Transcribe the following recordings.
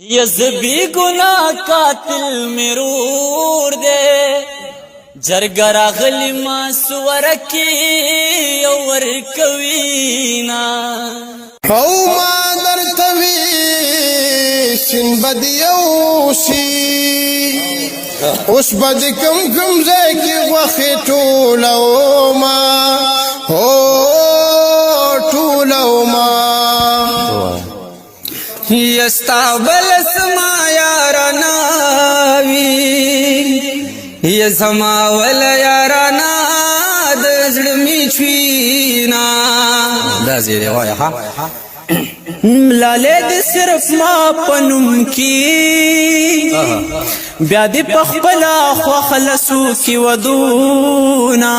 یزبی گناہ قاتل مرور دے جرگر اغلی ما سورکی اور کوینا او ما درتوی سن بدیوشی اوس بد کم زکی وخی ټولو ما هو ټولو ما یستابل سما یارانا وی یزما ول یارانا د زړمی چوینا دا زیری وای ها لاله د صرف ما پنوم کی بیا د پخپلا خو خلصو کی ودونا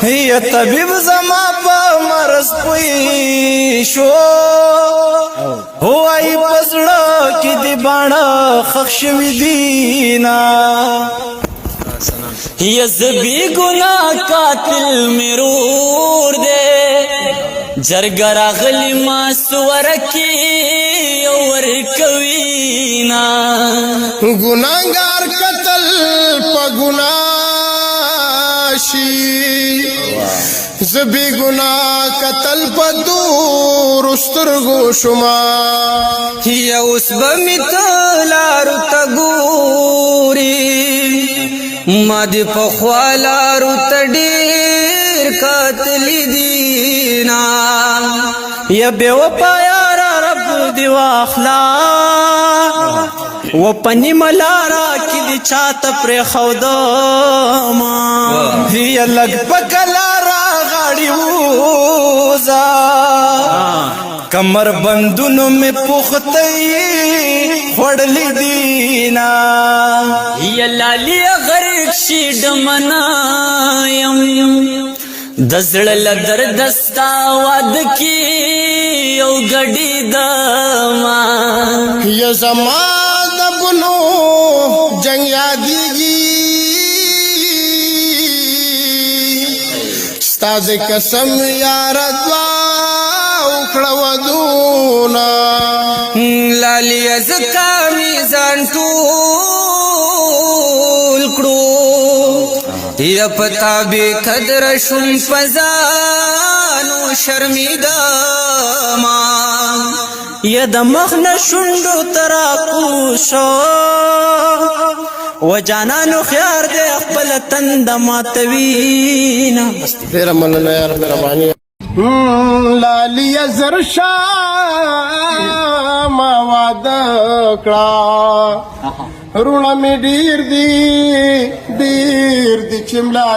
هي طبيب زما په مرز پوي شو هوای پزړه کی دی باڼه خخش وی دینا یزبی گناہ قاتل مرور دے جرگر اغلی ما سورکی اور کوینا ګناګار قتل په ګناشي زبی ګنا قتل په دور سترګو شما یوس بمیتلارو تګوري ما دی په خوالارو تډیر قاتل دینا یا بے وفا یارا رب دی واخلا و پنی ملارا کی دی چاہتا پر خوداما هي لګ پکلارا غاړي وزا کمر بندونو میں پختئی خوڑلی دینا یا لالی غرق شید منایم دزڑ لدر دستا واد کی یو گڑی داما یا زما د بنو جنگ یادیږي ستاسو قسم یار دوا وکړه ودونا لالی زکا میزان ټول کړو یا پتا به قدر شم فزانو شرمیدا ما یا د مخ نشوندو ترا پوشو و جانانو خيار دے خپل تند ماتوینا تیرا مننه یار مهرباني لالی زرشا ما وعده کړه رونا می ډیر دی چې ملا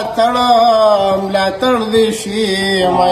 تړ دی شي ما